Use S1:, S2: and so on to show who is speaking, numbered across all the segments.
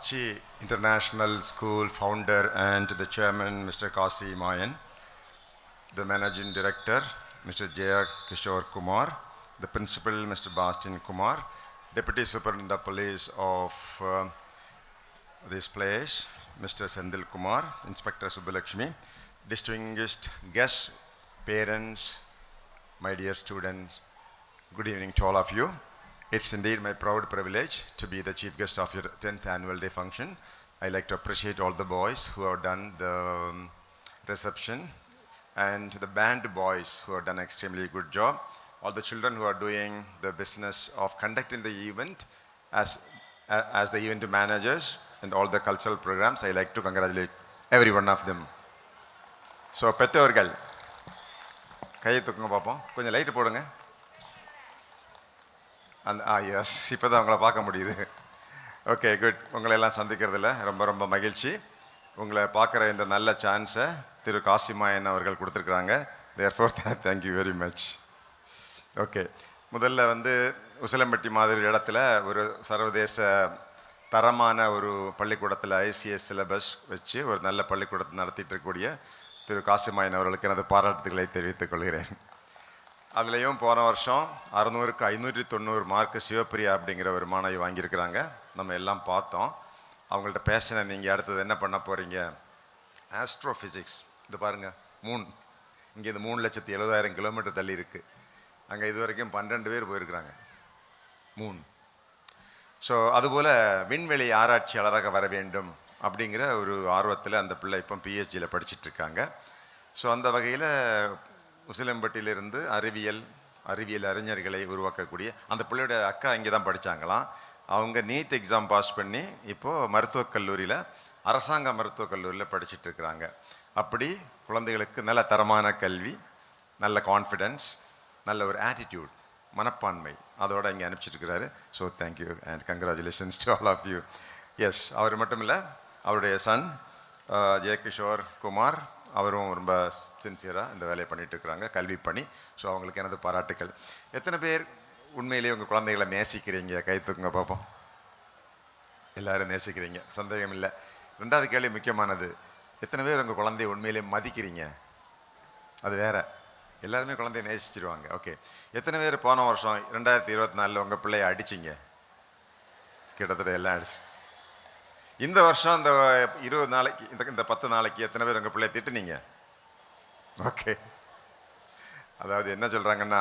S1: Archie International School founder and the chairman, Mr. Kasi Mayan, the managing director, Mr. Jaya Kishore Kumar, the principal, Mr. Bastin Kumar, deputy superintendent of police of this place, Mr. Sendil Kumar, Inspector Subbalakshmi, distinguished guests, parents, my dear students, good evening to all of you. It's indeed my proud privilege to be the chief guest of your 10th annual day function. I like to appreciate all the boys who have done the reception and the band boys who have done an extremely good job. All the children who are doing the business of conducting the event as the event managers and all the cultural programs, I like to congratulate every one of them. So, பெற்றோர்கள் கையை தூக்குங்க பார்ப்போம், கொஞ்சம் light போடுங்க. S, இப்போ தான் உங்களை பார்க்க முடியுது. Okay, good. உங்களை எல்லாம் சந்திக்கிறதுல ரொம்ப ரொம்ப மகிழ்ச்சி. உங்களை பார்க்குற இந்த நல்ல சான்ஸை திரு காசிமாயன் அவர்கள் கொடுத்துருக்குறாங்க. Therefore thank you very much. Okay, முதல்ல உசிலம்பட்டி மாதிரி இடத்துல ஒரு சர்வதேச தரமான ஒரு பள்ளிக்கூடத்தில் ஐசிஎஸ் சிலபஸ் வச்சு ஒரு நல்ல பள்ளிக்கூடத்தை நடத்திட்டு இருக்கக்கூடிய திரு காசிமாயன் அவர்களுக்கு எனது பாராட்டுகளை தெரிவித்துக் கொள்கிறேன். அதுலேயும் போன வருஷம் 600க்கு 590 மார்க்கு சிவப்பிரியா அப்படிங்கிற ஒரு மாணவி வாங்கியிருக்கிறாங்க. நம்ம எல்லாம் பார்த்தோம். அவங்கள்ட்ட பேசின நீங்கள் அடுத்தது என்ன பண்ண போகிறீங்க? ஆஸ்ட்ரோஃபிசிக்ஸ். இது பாருங்கள், மூன் இங்கே இது 3,70,000 கிலோமீட்டர் தள்ளி இருக்குது. அங்கே இது வரைக்கும் 12 பேர் போயிருக்கிறாங்க மூன். ஸோ அதுபோல் விண்வெளி ஆராய்ச்சியாளராக வர வேண்டும் அப்படிங்கிற ஒரு ஆர்வத்தில் அந்த பிள்ளை இப்போ பிஹெச்டியில் படிச்சுட்ருக்காங்க. ஸோ அந்த வகையில் உசிலம்பட்டியிலிருந்து அறிவியல் அறிஞர்களை உருவாக்கக்கூடிய அந்த பிள்ளையோட அக்கா இங்கே தான் படித்தாங்களாம். அவங்க நீட் எக்ஸாம் பாஸ் பண்ணி இப்போது மருத்துவக் கல்லூரியில், அரசாங்க மருத்துவக் கல்லூரியில் படிச்சுட்ருக்குறாங்க. அப்படி குழந்தைகளுக்கு நல்ல தரமான கல்வி, நல்ல கான்ஃபிடென்ஸ், நல்ல ஒரு ஆட்டிடியூட், மனப்பான்மை அதோடு இங்கே அனுப்பிச்சிட்ருக்கிறாரு. So thank you and congratulations to all of you. Yes, அவர் மட்டும் இல்லை, அவருடைய சன் ஜெயகிஷோர் குமார், அவரும் ரொம்ப சின்சியராக இந்த வேலையை பண்ணிகிட்டு இருக்கிறாங்க, கல்வி பணி. ஸோ அவங்களுக்கு எனது பாராட்டுக்கள். எத்தனை பேர் உண்மையிலேயே உங்கள் குழந்தைகளை நேசிக்கிறீங்க? கை தூக்குங்க பார்ப்போம். எல்லோரும் நேசிக்கிறீங்க, சந்தேகம் இல்லை. ரெண்டாவது கேள்வி முக்கியமானது, எத்தனை பேர் உங்கள் குழந்தைய உண்மையிலேயே மதிக்கிறீங்க? அது வேற, எல்லாருமே குழந்தைய நேசிச்சிருவாங்க. ஓகே, எத்தனை பேர் போன வருஷம் 2024 உங்கள் பிள்ளைய அடிச்சிங்க? கிட்டத்தட்ட எல்லாம் அடிச்சு. இந்த வருஷம் இந்த 20 நாளைக்கு இந்த 10 நாளைக்கு எத்தனை பேர் உங்கள் பிள்ளைய திட்டுனீங்க? ஓகே, அதாவது என்ன சொல்கிறாங்கன்னா,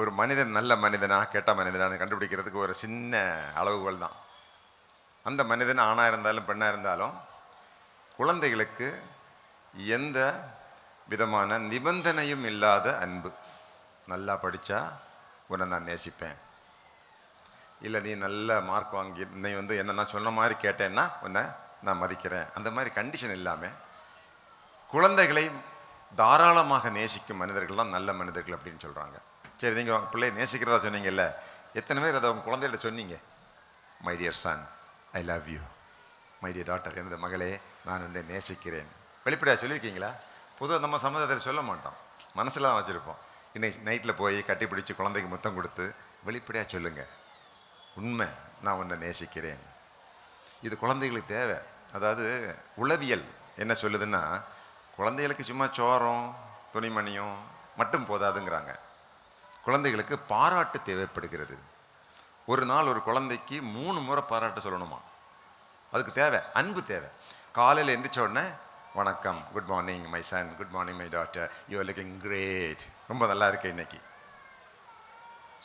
S1: ஒரு மனிதன் நல்ல மனிதனா கெட்ட மனிதனான்னு கண்டுபிடிக்கிறதுக்கு ஒரு சின்ன அளவுகோல் தான். அந்த மனிதன் ஆணாக இருந்தாலும் பெண்ணாக இருந்தாலும் குழந்தைகளுக்கு எந்த விதமான நிபந்தனையும் இல்லாத அன்பு. நல்லா படித்தா உன்னை நான் நேசிப்பேன், இல்லை நீ நல்ல மார்க் வாங்கி நீ என்ன நான் சொன்ன மாதிரி கேட்டேன்னா உன்னை நான் மதிக்கிறேன், அந்த மாதிரி கண்டிஷன் இல்லாமல் குழந்தைகளை தாராளமாக நேசிக்கும் மனிதர்கள் தான் நல்ல மனிதர்கள் அப்படின்னு சொல்கிறாங்க. சரி, நீங்கள் உங்கள் பிள்ளையை நேசிக்கிறதா சொன்னீங்கல்ல, எத்தனை பேர் அதை உங்கள் குழந்தைகிட்ட சொன்னீங்க? My dear son, I love you. My dear daughter, எனது மகளே, நான் உன்னை நேசிக்கிறேன். வெளிப்படையாக சொல்லியிருக்கீங்களா? பொதுவாக நம்ம சமுதாயத்தில் சொல்ல மாட்டோம், மனசில் தான் வச்சுருப்போம். இன்னைக்கு நைட்டில் போய் கட்டி பிடிச்சி குழந்தைக்கு முத்தம் கொடுத்து வெளிப்படையாக சொல்லுங்கள், உண்மை, நான் உன்னை நேசிக்கிறேன். இது குழந்தைகளுக்கு தேவை. அதாவது உளவியல் என்ன சொல்லுதுன்னா, குழந்தைகளுக்கு சும்மா சோறும் துணிமணியும் மட்டும் போதாதுங்கிறாங்க. குழந்தைகளுக்கு பாராட்டு தேவைப்படுகிறது. ஒரு நாள் ஒரு குழந்தைக்கு 3 முறை பாராட்டு சொல்லணுமா? அதுக்கு தேவை, அன்பு தேவை. காலையில் எந்திரிச்ச உடனே வணக்கம், good morning my son, good morning my daughter, you are looking great, ரொம்ப நல்லா இருக்கு இன்னைக்கு.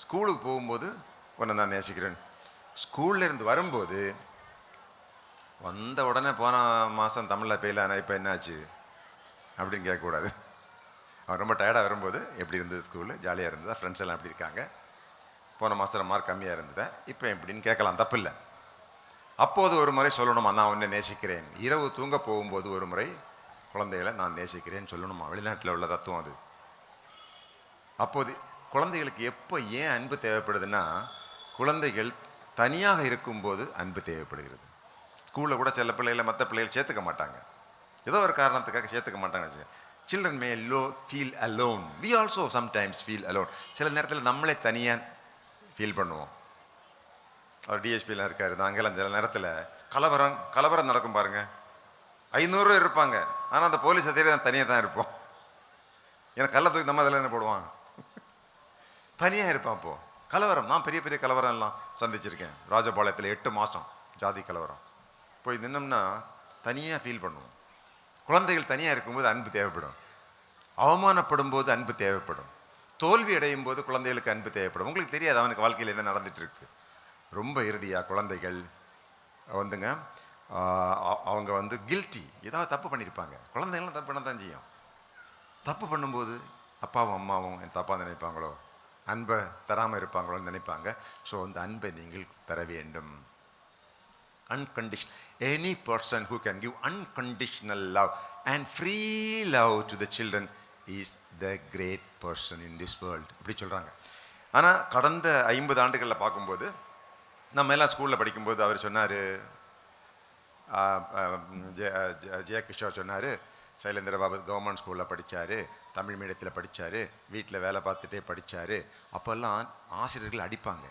S1: ஸ்கூலுக்கு போகும்போது உன்னை நான் நேசிக்கிறேன். ஸ்கூல்ல இருந்து வரும்போது வந்த உடனே போன மாதம் தமிழில் பெயில் ஆனால் இப்போ என்னாச்சு அப்படின்னு கேட்கக்கூடாது. அவன் ரொம்ப டயர்டாக வரும்போது எப்படி இருந்தது ஸ்கூலு, ஜாலியாக இருந்ததா, ஃப்ரெண்ட்ஸ் எல்லாம் எப்படி இருக்காங்க, போன மாதத்தில் மார்க் கம்மியாக இருந்ததா, இப்போ எப்படின்னு கேட்கலாம், தப்பு இல்லை. அப்போது ஒரு முறை சொல்லணுமா, நான் உன்னை நேசிக்கிறேன். இரவு தூங்க போகும்போது ஒரு முறை குழந்தைகளை நான் நேசிக்கிறேன்னு சொல்லணுமா. வெளிநாட்டில் உள்ள தத்துவம் அது. அப்போது குழந்தைகளுக்கு எப்போ ஏன் அன்பு தேவைப்படுதுன்னா, குழந்தைகள் தனியாக இருக்கும்போது அன்பு தேவைப்படுகிறது. ஸ்கூலில் கூட சில பிள்ளைகளை மற்ற பிள்ளைகள் சேர்த்துக்க மாட்டாங்க, ஏதோ ஒரு காரணத்துக்காக சேர்த்துக்க மாட்டாங்க. Children may feel alone. We also sometimes feel alone. சில நேரத்தில் நம்மளே தனியாக ஃபீல் பண்ணுவோம். அவர் டிஎஸ்பிலாம் இருக்கார். நாங்கெல்லாம் சில நேரத்தில் கலவரம் நடக்கும் பாருங்க, 500 இருப்பாங்க, ஆனால் அந்த போலீஸ் அதிகாரி தனியாக தான் இருப்போம். ஏன்னா கள்ள தூக்கி நம்ம அதில் என்ன போடுவான், தனியாக இருப்பான். அப்போது கலவரம், நான் பெரிய பெரிய கலவரம் எல்லாம் சந்திச்சிருக்கேன். ராஜபாளையத்தில் 8 மாதம் ஜாதி கலவரம். போய் நின்னோம்னா தனியாக ஃபீல் பண்ணுவோம். குழந்தைகள் தனியாக இருக்கும்போது அன்பு தேவைப்படும், அவமானப்படும் போது அன்பு தேவைப்படும், தோல்வி அடையும் போது குழந்தைகளுக்கு அன்பு தேவைப்படும். உங்களுக்கு தெரியாது அவனுக்கு வாழ்க்கையில் என்ன நடந்துட்டு இருக்கு. ரொம்ப இறுதியாக குழந்தைகள் வந்துங்க அவங்க வந்து கில்ட்டி, ஏதாவது தப்பு பண்ணியிருப்பாங்க. குழந்தைங்களும் தப்பு பண்ண தான் செய்யும். தப்பு பண்ணும்போது அப்பாவும் அம்மாவும் என் தப்பாக நினைப்பாங்களோ, அன்பை தராமல் இருப்பாங்களோன்னு நினைப்பாங்க. ஸோ அந்த அன்பை நீங்கள் தர வேண்டும். Unconditional. Any person who can give unconditional love and free love to the children is the great person in this world. அப்படி சொல்கிறாங்க. ஆனால் கடந்த 50 ஆண்டுகளில் பார்க்கும்போது, நம்ம எல்லாம் ஸ்கூலில் படிக்கும்போது அவர் சொன்னார், ஜெய கிஷோர் சொன்னார், சைலேந்திர பாபு கவர்மெண்ட் ஸ்கூலில் படித்தார், தமிழ் மீடியத்தில் படித்தார், வீட்டில் வேலை பார்த்துட்டே படித்தார். அப்போல்லாம் ஆசிரியர்கள் அடிப்பாங்க,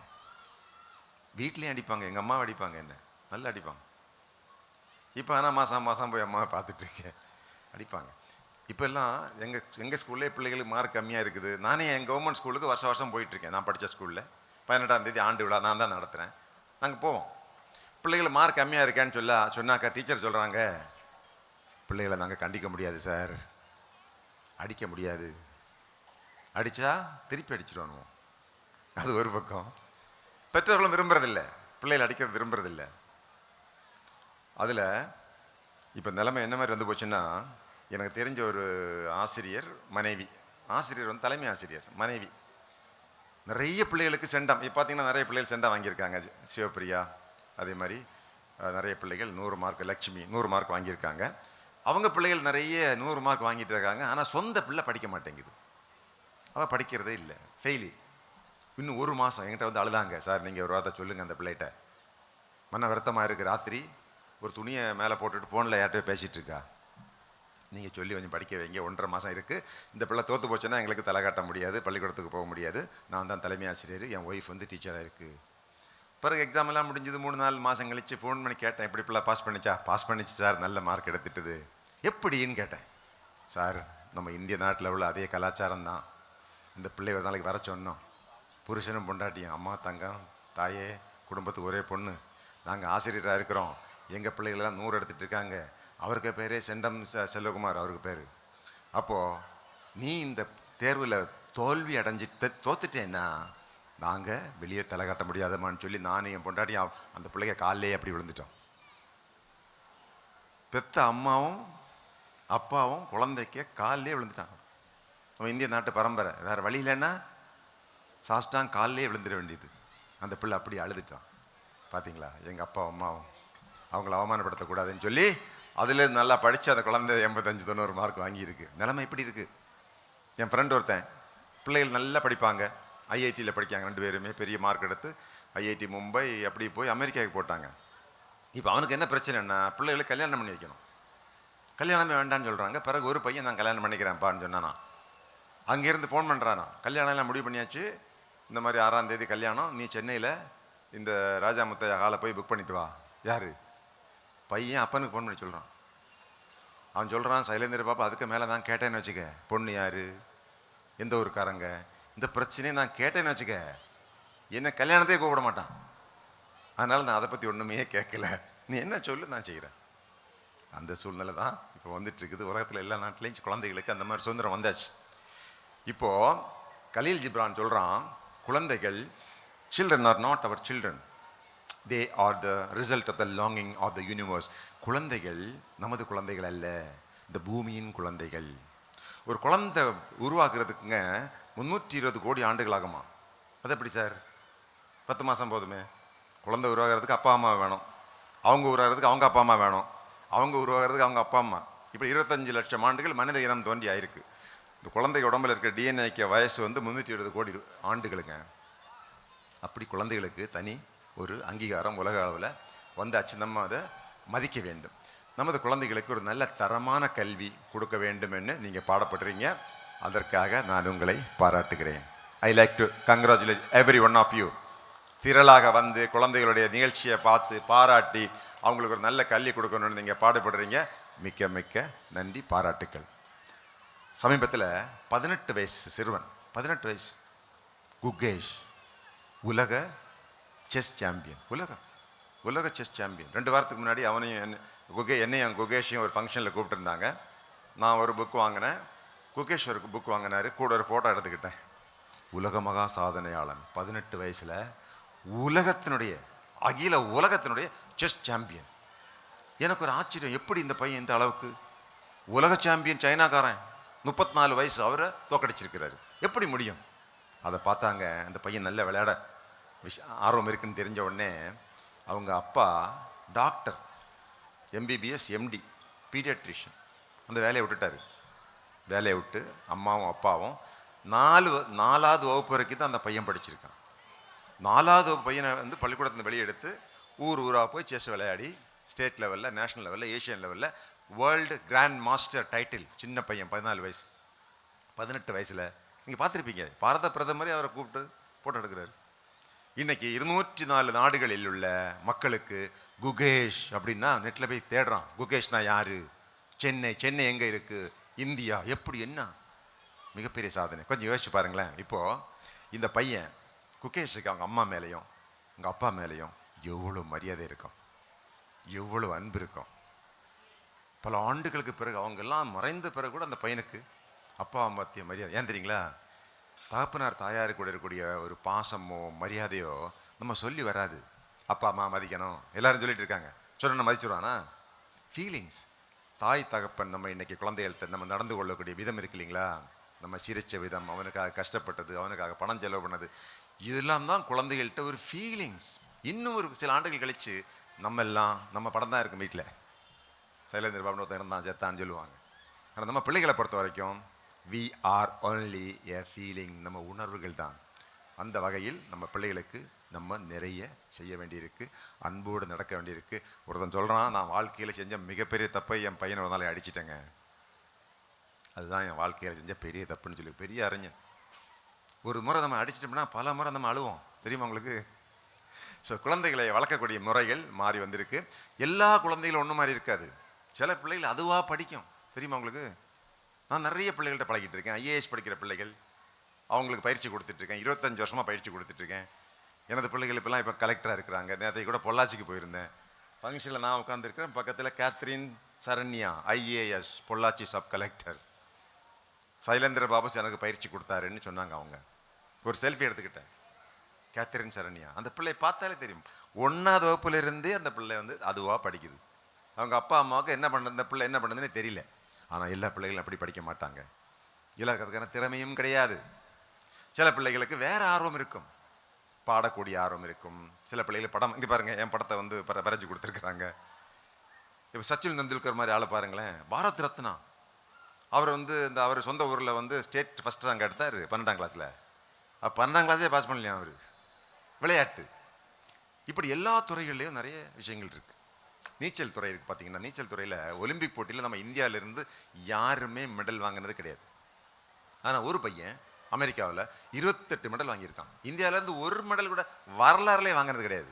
S1: வீட்லேயும் அடிப்பாங்க, எங்கள் அம்மாவை அடிப்பாங்க, என்ன நல்லா அடிப்பாங்க. இப்போ ஆனால் மாதம் போய் அம்மாவை பார்த்துட்ருக்கேன், அடிப்பாங்க. இப்போல்லாம் எங்கள் ஸ்கூல்லே பிள்ளைகளுக்கு மார்க் கம்மியாக இருக்குது. நானே என் கவர்மெண்ட் ஸ்கூலுக்கு வருஷம் போயிட்டுருக்கேன். நான் படித்த ஸ்கூலில் 18ஆம் தேதி ஆண்டு விழா நான் தான் நடத்துகிறேன். நாங்கள் போவோம். பிள்ளைகள் மார்க் கம்மியாக இருக்கேன்னு சொன்னாக்கா டீச்சர் சொல்கிறாங்க, பிள்ளைகளை நாங்கள் கண்டிக்க முடியாது சார், அடிக்க முடியாது, அடித்தா திருப்பி அடிச்சிடுவானுவோம். அது ஒரு பக்கம். பெற்றோர்களும் விரும்புறதில்ல, பிள்ளைகள் அடிக்கிறது விரும்புறதில்ல. அதில் இப்போ நிலைமை என்ன மாதிரி வந்து போச்சுன்னா, எனக்கு தெரிஞ்ச ஒரு ஆசிரியர் மனைவி, ஆசிரியர் வந்து தலைமை ஆசிரியர் மனைவி, நிறைய பிள்ளைகளுக்கு செண்டம். இப்போ பார்த்தீங்கன்னா நிறைய பிள்ளைகள் செண்டம் வாங்கியிருக்காங்க. சிவப்பிரியா அதே மாதிரி நிறைய பிள்ளைகள் 100 மார்க், லட்சுமி 100 மார்க் வாங்கியிருக்காங்க. அவங்க பிள்ளைகள் நிறைய 100 மார்க் வாங்கிட்டு இருக்காங்க. ஆனால் சொந்த பிள்ளை படிக்க மாட்டேங்குது, அவள் படிக்கிறதே இல்லை, ஃபெயிலி. இன்னும் 1 மாதம் என்கிட்ட வந்து அழுதாங்க, சார் நீங்கள் ஒரு வார்த்தை சொல்லுங்கள் அந்த பிள்ளைகிட்ட, மன வருத்தமாக இருக்குது. ராத்திரி ஒரு துணியை மேலே போட்டுட்டு ஃபோனில் யார்கிட்டயோ பேசிகிட்டு இருக்கா, நீங்கள் சொல்லி கொஞ்சம் படிக்க வைங்க, 1.5 மாதம் இருக்குது. இந்த பிள்ளை தோற்று போச்சுன்னா எங்களுக்கு தலை காட்ட முடியாது, பள்ளிக்கூடத்துக்கு போக முடியாது. நான் தான் தலைமை ஆசிரியர், என் ஒய்ஃப் வந்து டீச்சராக இருக்குது. பிறகு எக்ஸாம் எல்லாம் முடிஞ்சது. 3-4 மாதம் கழித்து ஃபோன் பண்ணி கேட்டேன், எப்படி பிள்ளை பாஸ் பண்ணிச்சா? பாஸ் பண்ணிச்சு சார், நல்ல மார்க் எடுத்துட்டுது. எப்படின்னு கேட்டேன். சார் நம்ம இந்திய நாட்டில் உள்ள அதே கலாச்சாரம் தான், இந்த பிள்ளை ஒரு நாளைக்கு வர சொன்னோம், புருஷனும் பொண்டாட்டியும், அம்மா தங்கம் தாயே, குடும்பத்துக்கு ஒரே பொண்ணு, நாங்கள் ஆசிரியராக இருக்கிறோம், எங்கள் பிள்ளைகளெல்லாம் 100 எடுத்துகிட்டு இருக்காங்க. அவருக்கு பேரே செண்டம் செல்வகுமார் அவருக்கு பேர். அப்போது நீ இந்த தேர்வில் தோல்வி அடைஞ்சிட்டு தோத்துட்டேன்னா நாங்கள் வெளியே தலை காட்ட முடியாதமான்னு சொல்லி நானும் என் பொண்டாட்டியும் அந்த பிள்ளைங்க காலிலேயே அப்படி விழுந்துட்டோம். பெத்த அம்மாவும் அப்பாவும் குழந்தைக்கு காலிலே விழுந்துட்டாங்க. நம்ம இந்திய நாட்டு பரம்பரை, வேறு வழி இல்லைன்னா சாஸ்டாங் காலிலே விழுந்துட வேண்டியது. அந்த பிள்ளை அப்படி அழுதுட்டான். பார்த்தீங்களா, எங்கள் அப்பா அம்மாவும் அவங்கள அவமானப்படுத்தக்கூடாதுன்னு சொல்லி அதில் நல்லா படித்து அந்த குழந்தை 85-90 மார்க் வாங்கியிருக்கு. நிலைமை இப்படி இருக்குது. என் ஃப்ரெண்ட் ஒருத்தன், பிள்ளைகள் நல்லா படிப்பாங்க, ஐஐடியில் படிக்காங்க, 2 பேருமே பெரிய மார்க் எடுத்து ஐஐடி மும்பை அப்படி போய் அமெரிக்காவுக்கு போட்டாங்க. இப்போ அவனுக்கு என்ன பிரச்சனைன்னா, பிள்ளைகளுக்கு கல்யாணம் பண்ணி வைக்கணும். கல்யாணமே வேண்டான்னு சொல்கிறாங்க. பிறகு ஒரு பையன் நான் கல்யாணம் பண்ணிக்கிறேன்ப்பான்னு சொன்னானா, அங்கேருந்து ஃபோன் பண்ணுறானா, கல்யாணம்லாம் முடிவு பண்ணியாச்சு, இந்த மாதிரி 6ஆம் தேதி கல்யாணம், நீ சென்னையில் இந்த ராஜாமுத்தையா ஹாலை போய் புக் பண்ணிட்டு வா. யார் பையன் அப்பனுக்கு ஃபோன் பண்ணி சொல்கிறான். அவன் சொல்கிறான், சைலேந்திர பாப்பா அதுக்கு மேலே தான் கேட்டேன்னு வச்சுக்க, பொண்ணு யார், எந்த ஊருக்காரங்க, இந்த பிரச்சனையை நான் கேட்டேன்னு வச்சுக்க, என்ன கல்யாணத்தையே கூப்பிட மாட்டான். அதனால் நான் அதை பற்றி ஒன்றுமே கேட்கல, நீ என்ன சொல்லு நான் செய்கிறேன். அந்த சூழ்நிலை தான் இப்போ வந்துட்டுருக்குது. உலகத்தில் எல்லா நாட்டிலையும் குழந்தைகளுக்கு அந்த மாதிரி சுதந்திரம் வந்தாச்சு. இப்போது கலீல் ஜிப்ரான் சொல்கிறான், குழந்தைகள், children are not our children, they are the result of the longing of the universe. குழந்தைகள் நமது குழந்தைகள் அல்ல, இந்த பூமியின் குழந்தைகள். ஒரு குழந்தை உருவாக்குறதுக்குங்க 320 கோடி ஆண்டுகள் ஆகுமா. அது எப்படி சார்? 10 மாதம் போதுமே. குழந்தை உருவாகிறதுக்கு அப்பா அம்மா வேணும், அவங்க உருவாகிறதுக்கு அவங்க அப்பா அம்மா வேணும், அவங்க உருவாகிறதுக்கு அவங்க அப்பா அம்மா, இப்படி 25 லட்சம் ஆண்டுகள் மனித இனம் தோன்றி ஆயிருக்கு. இந்த குழந்தை உடம்புல இருக்கிற டிஎன்ஏக்கு வயசு வந்து 320 கோடி ஆண்டுகளுங்க. அப்படி குழந்தைகளுக்கு தனி ஒரு அங்கீகாரம் உலக அளவில் வந்தாச்சு. நம்ம அதை மதிக்க வேண்டும். நமது குழந்தைகளுக்கு ஒரு நல்ல தரமான கல்வி கொடுக்க வேண்டும் என்று நீங்கள் பாடப்படுறீங்க. அதற்காக நான் உங்களை பாராட்டுகிறேன். I like to congratulate every one of you திரளாக வந்து குழந்தைகளுடைய நிகழ்ச்சியை பார்த்து பாராட்டி அவங்களுக்கு ஒரு நல்ல கல்வி கொடுக்கணும்னு நீங்கள் பாடுபடுறீங்க. மிக்க மிக்க நன்றி, பாராட்டுக்கள். சமீபத்தில் 18 வயசு சிறுவன், 18 வயசு, குகேஷ், உலக செஸ் சாம்பியன், உலக செஸ் சாம்பியன். 2 வாரத்துக்கு முன்னாடி அவனையும் என்னையும் குகேஷையும் ஒரு ஃபங்க்ஷனில் கூப்பிட்டுருந்தாங்க. நான் ஒரு புக் வாங்கினேன், குகேஷ் ஒரு புக் வாங்கினார், கூட ஒரு ஃபோட்டோ எடுத்துக்கிட்டேன். உலக மகா சாதனையாளன், 18 வயசில் அகில உலகத்தினுடைய செஸ் சாம்பியன். எனக்கு ஒரு ஆச்சரியம், எப்படி இந்த பையன் இந்த அளவுக்கு உலக சாம்பியன், சைனாக்காரன், 34 வயசு, அவரை தோக்கடிச்சிருக்கிறாரு, எப்படி முடியும்? அதை பார்த்தாங்க. அந்த பையன் நல்ல விளையாட ஆர்வம் இருக்குன்னு தெரிஞ்ச உடனே அவங்க அப்பா டாக்டர், எம்பிபிஎஸ் எம்டி, பீடியாட்ரிஷியன், அந்த வேலையை விட்டுட்டாரு. வேலையை விட்டு அம்மாவும் அப்பாவும் 4வது வகுப்பு வரைக்கும் தான் அந்த பையன் படிச்சிருக்கான். 4வது வகுப்பு பையனை வந்து பள்ளிக்கூடத்தில் வெளியே எடுத்து ஊராக போய் செஸ் விளையாடி ஸ்டேட் லெவலில், நேஷனல் லெவலில், ஏஷியன் லெவலில் வேர்ல்டு கிராண்ட் மாஸ்டர் டைட்டில். சின்ன பையன், 14 வயசு. 18 வயசில் நீங்கள் பார்த்துருப்பீங்க, பாரத பிரதமரே அவரை கூப்பிட்டு போட்டோ எடுக்கிறாரு. இன்னைக்கு 204 நாடுகளில் உள்ள மக்களுக்கு குகேஷ் அப்படின்னா நெட்டில் போய் தேடுறான். குகேஷ்னா யாரு? சென்னை எங்கே இருக்குது? இந்தியா, எப்படி, என்ன மிகப்பெரிய சாதனை. கொஞ்சம் யோசிச்சு பாருங்களேன். இப்போது இந்த பையன் குகேஷுக்கு அவங்க அம்மா மேலேயும் அவங்க அப்பா மேலேயும் எவ்வளோ மரியாதை இருக்கும், எவ்வளோ அன்பு இருக்கும். பல ஆண்டுகளுக்கு பிறகு, அவங்கெல்லாம் மறைந்த பிறகு கூட அந்த பையனுக்கு அப்பா அம்மா மரியாதை. ஏன் தெரியுங்களா? தகப்பனார் தாயாரு கூட இருக்கக்கூடிய ஒரு பாசமோ மரியாதையோ நம்ம சொல்லி வராது. அப்பா அம்மா மதிக்கணும் எல்லாரும் சொல்லிட்டு இருக்காங்க, சொன்ன மதிச்சுடுவானா? ஃபீலிங்ஸ். தாய் தகப்பன் நம்ம இன்னைக்கு குழந்தைகள்கிட்ட நம்ம நடந்து கொள்ளக்கூடிய விதம் இருக்கு இல்லைங்களா? நம்ம சிரிச்ச விதம், அவனுக்காக கஷ்டப்பட்டது, அவனுக்காக பணம் செலவு பண்ணது, இதெல்லாம் தான் குழந்தைகள்கிட்ட ஒரு ஃபீலிங்ஸ். இன்னும் ஒரு சில ஆண்டுகள் கழிச்சு நம்ம படம் தான் இருக்கும் வீட்டில். சைலேந்திர பாபு ஒருத்தன் இருந்தான் செத்தான்னு சொல்லுவாங்க. ஆனால் நம்ம பிள்ளைகளை பொறுத்த வரைக்கும் we are only a feeling, நம்ம உணர்வுகள் தான். அந்த வகையில் நம்ம பிள்ளைகளுக்கு நம்ம நிறைய செய்ய வேண்டியிருக்கு, அன்போடு நடக்க வேண்டியிருக்கு. ஒருத்தன் சொல்கிறான், நான் வாழ்க்கையில் செஞ்ச மிகப்பெரிய தப்பை என் பையனை ஒரு நாள் அடிச்சிட்டேங்க, அதுதான் என் வாழ்க்கையில் செஞ்ச பெரிய தப்புன்னு சொல்லி. பெரிய அறிஞன். ஒரு முறை நம்ம அடிச்சிட்டோம்னா பல முறை நம்ம அழுவோம், தெரியுமா உங்களுக்கு? ஸோ குழந்தைகளை வளர்க்கக்கூடிய முறைகள் மாறி வந்திருக்கு. எல்லா குழந்தைகளும் ஒன்று மாதிரி இருக்காது. சில பிள்ளைகள் அதுவாக படிக்கும், தெரியுமா உங்களுக்கு? நான் நிறைய பிள்ளைகள்கிட்ட பழகிட்டு இருக்கேன். ஐஏஎஸ் படிக்கிற பிள்ளைகள், அவங்களுக்கு பயிற்சி கொடுத்துட்ருக்கேன். 25 வருஷமாக பயிற்சி கொடுத்துட்ருக்கேன். எனது பிள்ளைகள் இப்போலாம் இப்போ கலெக்டராக இருக்கிறாங்க. நேற்று கூட பொள்ளாச்சிக்கு போயிருந்தேன். ஃபங்க்ஷனில் நான் உட்காந்துருக்கேன், பக்கத்தில் Catherine Saranya, IAS, Pollachi sub collector. Sylendra Babu எனக்கு பயிற்சி கொடுத்தாருன்னு சொன்னாங்க. அவங்க ஒரு செல்ஃபி எடுத்துக்கிட்டேன். கேத்ரின் சரண்யா, அந்த பிள்ளையை பார்த்தாலே தெரியும், 1வது வகுப்புலேருந்தே அந்த பிள்ளை வந்து அதுவாக படிக்குது. அவங்க அப்பா அம்மாவுக்கு என்ன பண்ணுறது, இந்த பிள்ளை என்ன பண்ணுறதுன்னு தெரியல. ஆனால் எல்லா பிள்ளைகளும் அப்படி படிக்க மாட்டாங்க. எல்லாருக்கிறதுக்கான திறமையும் கிடையாது. சில பிள்ளைகளுக்கு வேறு ஆர்வம் இருக்கும், பாடக்கூடிய ஆர்வம் இருக்கும். சில பிள்ளைகள் படம், இங்கே பாருங்கள், என் படத்தை வந்து வரைஞ்சி கொடுத்துருக்குறாங்க. இப்போ சச்சின் தெண்டுல்கர் மாதிரி ஆளை பாருங்களேன், பாரத் ரத்னா. அவர் வந்து அவர் சொந்த ஊரில் வந்து ஸ்டேட் ஃபஸ்ட் ரேங்க் எடுத்தார் 12ஆம் கிளாஸில். 12ஆம் கிளாஸே பாஸ் பண்ணலையா அவர்? விளையாட்டு. இப்படி எல்லா துறைகள்லையும் நிறைய விஷயங்கள் இருக்குது. நீச்சல் துறை இருக்குது. பார்த்தீங்கன்னா நீச்சல் துறையில் ஒலிம்பிக் போட்டியில் நம்ம இந்தியாவிலேருந்து யாருமே மெடல் வாங்கினது கிடையாது. ஆனால் ஒரு பையன் அமெரிக்காவில் 28 மெடல் வாங்கியிருக்கான். இந்தியாவிலேருந்து ஒரு மெடல் கூட வரலாறுலேயே வாங்கினது கிடையாது.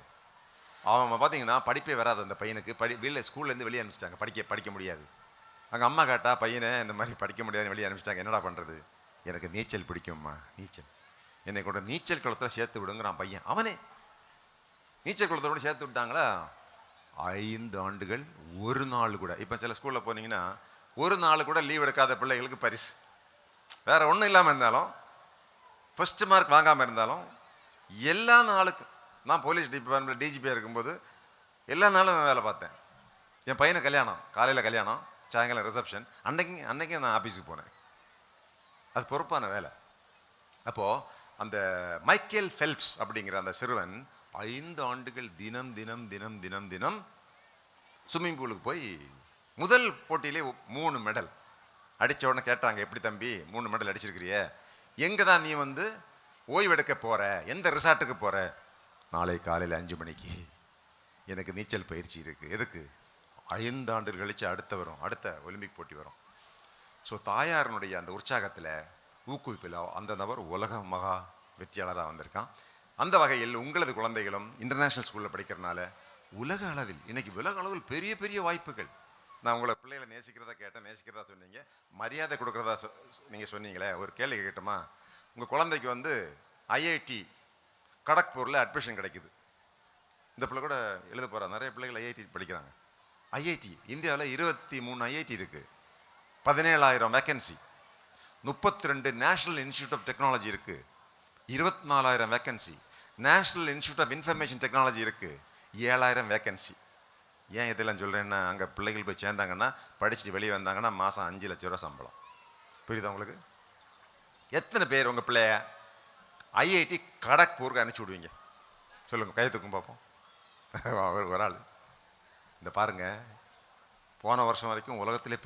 S1: அவன் பார்த்தீங்கன்னா படிப்பே வராது அந்த பையனுக்கு. ஸ்கூல்லேருந்து வெளியே அனுப்பிச்சிட்டாங்க, படிக்க முடியாது. அங்கே அம்மா கேட்டா, பையனை இந்த மாதிரி படிக்க முடியாதுன்னு வெளியே அனுப்பிச்சிட்டாங்க, என்னடா பண்ணுறது? எனக்கு நீச்சல் பிடிக்கும்மா, நீச்சல், என்னை கூட நீச்சல் குளத்தில் சேர்த்து விடுங்கிறான் பையன். அவனே நீச்சல் குளத்தோட சேர்த்து விட்டாங்களா? 5 ஆண்டுகள் ஒரு நாள் கூட, இப்போ சில ஸ்கூலில் போனீங்கன்னா ஒரு நாள் கூட லீவ் எடுக்காத பிள்ளைகளுக்கு பரிசு. வேறு ஒன்றும் இல்லாமல் இருந்தாலும், ஃபஸ்ட்டு மார்க் வாங்காமல் இருந்தாலும், எல்லா நாளுக்கும், நான் போலீஸ் டிபார்ட்மெண்ட் டிஜிபியாக இருக்கும்போது எல்லா நாளும் வேலை பார்த்தேன். என் பையனுக்கு கல்யாணம், காலையில் கல்யாணம், சாயங்காலம் ரிசப்ஷன். அன்னைக்கும் நான் ஆஃபீஸுக்கு போனேன். அது பொறுப்பான வேலை. அப்போது அந்த மைக்கேல் ஃபெல்ப்ஸ் அப்படிங்கிற அந்த சிறுவன் 5 ஆண்டுகள் தினம் தினம் தினம் தினம் தினம் ஸ்விம்மிங் பூலுக்கு போய் முதல் போட்டியிலே 3 மெடல் அடித்த உடனே கேட்டாங்க, எப்படி தம்பி 3 மெடல் அடிச்சிருக்கிறிய, எங்கே தான் நீ வந்து ஓய்வெடுக்க போகிற, எந்த ரிசார்ட்டுக்கு போகிற? நாளை காலையில் 5 மணிக்கு எனக்கு நீச்சல் பயிற்சி இருக்குது. எதுக்கு? 5 ஆண்டுகள் கழித்து அடுத்த ஒலிம்பிக் போட்டி வரும். ஸோ தாயாரனுடைய அந்த உற்சாகத்தில், ஊக்குவிப்பில் அந்த நபர் உலக மகா வெற்றியாளராக வந்திருக்கான். அந்த வகையில் உங்களது குழந்தைகளும் இன்டர்நேஷ்னல் ஸ்கூலில் படிக்கிறனால உலக அளவில் இன்னைக்கு உலக அளவில் பெரிய பெரிய வாய்ப்புகள். நான் உங்களை பிள்ளைகளை நேசிக்கிறதா கேட்டேன், நேசிக்கிறதா சொன்னீங்க, மரியாதை கொடுக்குறதா நீங்கள் சொன்னீங்களே. ஒரு கேள்வி கேட்கட்டுமா? உங்கள் குழந்தைக்கு வந்து ஐஐடி கடக்பூரில் அட்மிஷன் கிடைக்குது. இந்த பிள்ளை கூட எழுத போகிறா. நிறைய பிள்ளைகள் ஐஐடி படிக்கிறாங்க. ஐஐடி இந்தியாவில் 23 ஐஐடி இருக்குது, 17,000 vacancy, 32 national institute of technology இருக்குது, 24,000 vacancy, national institute of information technology இருக்குது, 7,000 வேக்கன்சி. ஏன் இதெல்லாம் சொல்கிறேன்னா, அங்கே பிள்ளைகள் போய் சேர்ந்தாங்கன்னா, படிச்சுட்டு வெளியே வந்தாங்கன்னா மாதம் 5 லட்ச ரூபா சம்பளம். புரியுதா உங்களுக்கு? எத்தனை பேர் உங்கள் பிள்ளைய ஐஐடி கடக்பூருக்கு அனுப்பிச்சி விடுவீங்க சொல்லுங்கள், கை தூக்கும் பார்ப்போம். அவர் ஒரு ஆள் இந்த பாருங்க, போன வருஷம் வரைக்கும் உலகத்திலே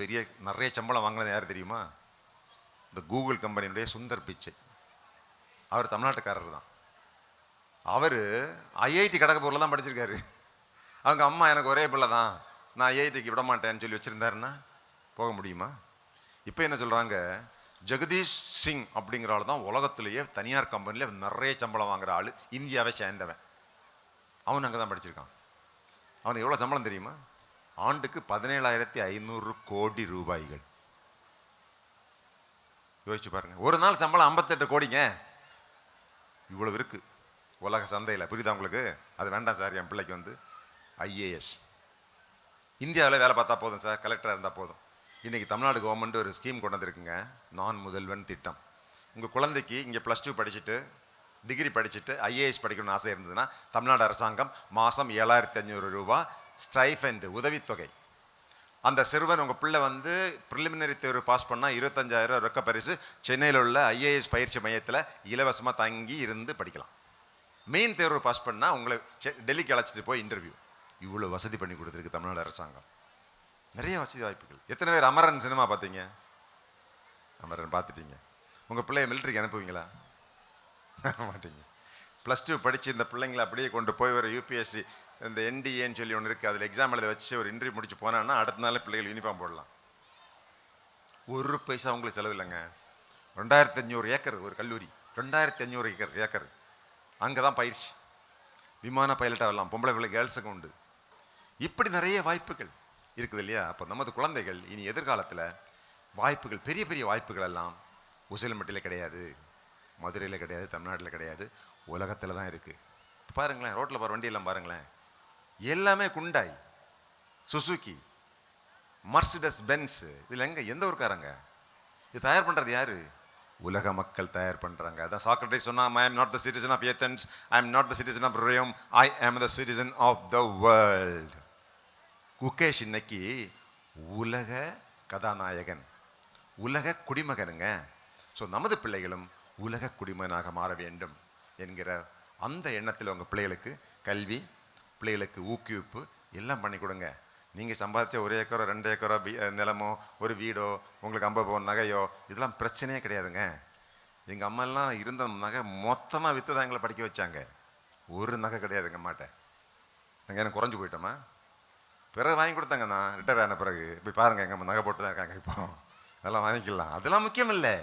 S1: நிறைய சம்பளம் வாங்கினது யார் தெரியுமா? இந்த கூகுள் கம்பெனியுடைய சுந்தர் பிச்சை. அவர் தமிழ்நாட்டுக்காரர் தான். அவர் ஐஐடி கடக்பூரில் தான் படிச்சிருக்காரு. அவங்க அம்மா எனக்கு ஒரே பிள்ளை தான், நான் ஐஐடிக்கு விட மாட்டேன்னு சொல்லி வச்சுருந்தாருன்னா போக முடியுமா? இப்போ என்ன சொல்கிறாங்க, ஜெகதீஷ் சிங் அப்படிங்கிற ஆள் தான் உலகத்திலேயே தனியார் கம்பெனியில் நிறைய சம்பளம் வாங்குற ஆள், இந்தியாவை சேர்ந்தவன். அவன் அங்கே தான் படிச்சிருக்கான். அவனுக்கு எவ்வளோ சம்பளம் தெரியுமா? ஆண்டுக்கு 17,500 கோடி ரூபாய்கள். யோசிச்சு பாருங்க, ஒரு நாள் சம்பளம் 58 கோடிங்க. இவ்வளவு இருக்கு உலக சந்தையில். புரியுதா உங்களுக்கு? அது வேண்டாம் சார், என் பிள்ளைக்கு வந்து ஐஏஎஸ் இந்தியாவில் வேலை பார்த்தா போதும் சார், கலெக்டராக இருந்தால் போதும். இன்றைக்கி தமிழ்நாடு கவர்மெண்ட் ஒரு ஸ்கீம் கொண்டு வந்திருக்குங்க, நான் முதல்வன் திட்டம். உங்கள் குழந்தைக்கு இங்கே +2 படிச்சுட்டு டிகிரி படிச்சுட்டு ஐஏஎஸ் படிக்கணும்னு ஆசை இருந்ததுன்னா, தமிழ்நாடு அரசாங்கம் மாதம் 7,500 ரூபா ஸ்டைஃபண்ட் உதவித்தொகை. அந்த சிறுவன் உங்கள் பிள்ளை வந்து ப்ரிலிமினரி தேர்வு பாஸ் பண்ணால் 25,000 ரொக்க பரிசு சென்னையில் உள்ள ஐஏஎஸ் பயிற்சி மையத்தில் இலவசமாக தங்கி இருந்து படிக்கலாம். மெயின் தேர்வு பாஸ் பண்ணால் உங்களை டெல்லிக்கு அழைச்சிட்டு போய் இன்டர்வியூ. இவ்வளோ வசதி பண்ணி கொடுத்துருக்கு தமிழ்நாடு அரசாங்கம். நிறைய வசதி வாய்ப்புகள். எத்தனை பேர் அமரன் சினிமா பார்த்தீங்க? அமரன் பார்த்துட்டீங்க. உங்கள் பிள்ளைய மிலிட்ரிக்கு அனுப்புவீங்களா? மாட்டீங்க. +2 படித்து இந்த பிள்ளைங்களை அப்படியே கொண்டு போய் ஒரு யூபிஎஸ்சி இந்த என்டிஏன்னு சொல்லி ஒன்று இருக்குது, அதில் எக்ஸாம் எழுத வச்சு ஒரு இன்டர்வியூ முடிச்சு போனான்னா அடுத்த நாள் பிள்ளைகள் யூனிஃபார்ம் போடலாம். ஒரு பைசா உங்களுக்கு செலவு இல்லைங்க. 2,500 ஏக்கர் ஒரு கல்லூரி, 2,500 ஏக்கர் அங்கே தான் பயிற்சி. விமான பைலட்டாக வரலாம், பொம்பளை பிள்ளை கேர்ள்ஸுக்கு உண்டு. இப்படி நிறைய வாய்ப்புகள் இருக்குது இல்லையா? அப்போ நமது குழந்தைகள் இனி எதிர்காலத்தில் வாய்ப்புகள், பெரிய பெரிய வாய்ப்புகள் எல்லாம் உசிலம்பட்டியில் கிடையாது, மதுரையில் கிடையாது, தமிழ்நாட்டில் கிடையாது, உலகத்தில் தான் இருக்குது. பாருங்களேன், ரோட்டில் போகிற வண்டியெல்லாம் பாருங்களேன், எல்லாமே குண்டாய், சுசுக்கி, மர்சிடஸ் பென்ஸ். இதில் எந்த ஊருக்காரங்க இது தயார் பண்ணுறது? யார்? உலக மக்கள் தயார் பண்ணுறாங்க. அதான் சாக்ரட்டிஸ் சொன்னா, I am not the citizen of Athens, I am not the citizen of Rome, I am the citizen of the world. Gukesh இன்னைக்கு உலக கதாநாயகன், உலக குடிமகனுங்க. ஸோ நமது பிள்ளைகளும் உலக குடிமகனாக மாற வேண்டும் என்கிற அந்த எண்ணத்தில் உங்கள் பிள்ளைகளுக்கு கல்வி, பிள்ளைகளுக்கு ஊக்குவிப்பு எல்லாம் பண்ணி கொடுங்க. நீங்கள் சம்பாதிச்ச 1 ஏக்கரோ 2 ஏக்கரோ நிலமோ ஒரு வீடோ உங்களுக்கு 50 பவுன் நகையோ இதெல்லாம் பிரச்சனையே கிடையாதுங்க. எங்கள் அம்மாலாம் இருந்த நகை மொத்தமாக விற்று தான் எங்களை படிக்க வச்சாங்க. ஒரு நகை கிடையாதுங்க அம்மாட்ட. நாங்கள் எனக்கு குறைஞ்சி போயிட்டோமா? பிறகு வாங்கி கொடுத்தாங்க. நான் ரிட்டையர் ஆன பிறகு போய் பாருங்கள், எங்கள் அம்மா நகை போட்டு தான் இருக்காங்க. இப்போ அதெல்லாம் வாங்கிக்கலாம். அதெல்லாம் முக்கியம் இல்லை.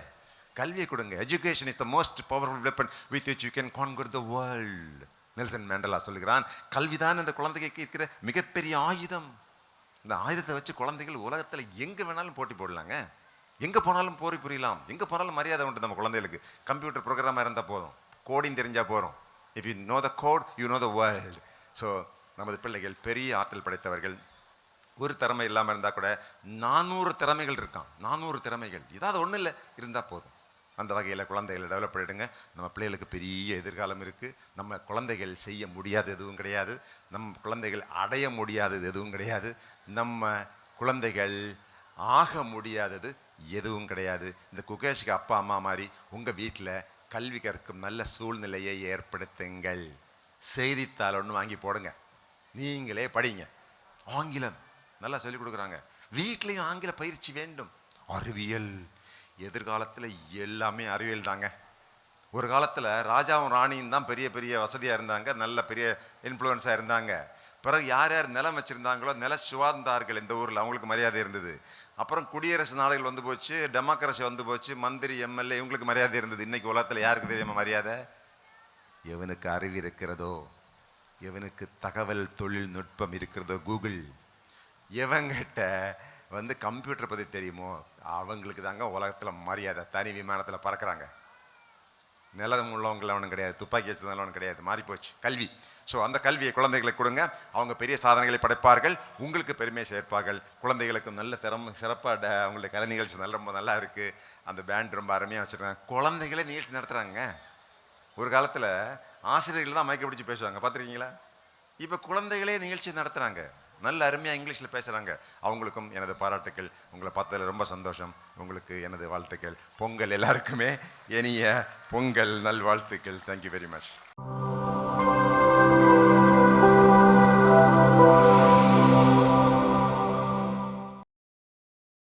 S1: கல்வியை கொடுங்க. Education is the most powerful weapon with which you can conquer the world. Nelson Mandela சொல்லுகிறான், கல்விதான் இந்த குழந்தைக்கு இருக்கிற மிகப்பெரிய ஆயுதம். இந்த ஆயுதத்தை வச்சு குழந்தைகள் உலகத்தில் எங்கே வேணாலும் போட்டி போடலாங்க, எங்கே போனாலும் போரி புரியலாம், எங்கே போனாலும் மரியாதை உண்டு நம்ம குழந்தைகளுக்கு. கம்ப்யூட்டர் ப்ரோக்ராமாக இருந்தால் போதும், கோடிங் தெரிஞ்சால் போகிறோம். If you know the code you know the world. So நமது பிள்ளைகள் பெரிய ஆற்றல் படைத்தவர்கள். ஒரு திறமை இல்லாமல் இருந்தால் கூட 400 திறமைகள் இருக்கான். 400 திறமைகள் ஏதாவது ஒன்றும் இல்லை இருந்தால் போதும். அந்த வகையில் குழந்தைகளை டெவலப் பண்ணிவிடுங்க. நம்ம பிள்ளைகளுக்கு பெரிய எதிர்காலம் இருக்குது. நம்ம குழந்தைகள் செய்ய முடியாத எதுவும் கிடையாது, நம்ம குழந்தைகள் அடைய முடியாதது எதுவும் கிடையாது, நம்ம குழந்தைகள் ஆக முடியாதது எதுவும் கிடையாது. இந்த குகேஷுக்கு அப்பா அம்மா மாதிரி உங்கள் வீட்டில் கல்வி கற்கும் நல்ல சூழ்நிலையை ஏற்படுத்துங்கள். செய்தித்தாள் ஒன்று வாங்கி போடுங்க, நீங்களே படிங்க. ஆங்கிலம் நல்லா சொல்லிக் கொடுக்குறாங்க, வீட்லேயும் ஆங்கில பயிற்சி வேண்டும். அறிவியல், எதிர்காலத்தில் எல்லாமே அறிவியல் தாங்க. ஒரு காலத்தில் ராஜாவும் ராணியும் தான் பெரிய பெரிய வசதியாக இருந்தாங்க, நல்ல பெரிய இன்ஃப்ளூயன்ஸாக இருந்தாங்க. பிறகு யார் யார் நிலம் வச்சுருந்தாங்களோ நில சுவார்ந்தார்கள் இந்த ஊரில், அவங்களுக்கு மரியாதை இருந்தது. அப்புறம் குடியரசு நாடுகள் வந்து போச்சு, டெமோக்ரஸி வந்து போச்சு, மந்திரி எம்எல்ஏ இவங்களுக்கு மரியாதை இருந்தது. இன்றைக்கி உலகத்தில் யாருக்கு தெரியாமல் மரியாதை? எவனுக்கு அறிவு இருக்கிறதோ, எவனுக்கு தகவல் தொழில்நுட்பம் இருக்கிறதோ, கூகுள், எவங்கிட்ட கம்ப்யூட்டர் பற்றி தெரியுமோ அவங்களுக்கு தாங்க உலகத்தில் மரியாதை. தனி விமானத்தில் பறக்கிறாங்க. நிலம் உள்ளவங்களவனும் கிடையாது, துப்பாக்கி வச்சதுனாலும் கிடையாது, மாறிப்போச்சு கல்வி. ஸோ அந்த கல்வியை குழந்தைகளுக்கு கொடுங்க. அவங்க பெரிய சாதனைகளை படைப்பார்கள், உங்களுக்கு பெருமையை சேர்ப்பார்கள். குழந்தைகளுக்கு நல்ல சிறப்பாக அவங்களுடைய கலை நிகழ்ச்சி ரொம்ப நல்லா இருக்குது. அந்த பேண்ட் ரொம்ப அருமையாக வச்சுருக்காங்க. குழந்தைகளே நிகழ்ச்சி நடத்துகிறாங்க. ஒரு காலத்தில் ஆசிரியர்கள் தான் மயக்க பிடிச்சி பேசுவாங்க, பார்த்துருக்கீங்களா? இப்போ குழந்தைகளே நிகழ்ச்சி நடத்துகிறாங்க, நல்ல அருமையாக இங்கிலீஷில் பேசுகிறாங்க. அவங்களுக்கும் எனது பாராட்டுக்கள். உங்களை பார்த்ததில் ரொம்ப சந்தோஷம். உங்களுக்கு எனது வாழ்த்துக்கள். பொங்கல் எல்லாருக்குமே இனிய பொங்கல் நல்வாழ்த்துக்கள். Thank you very much.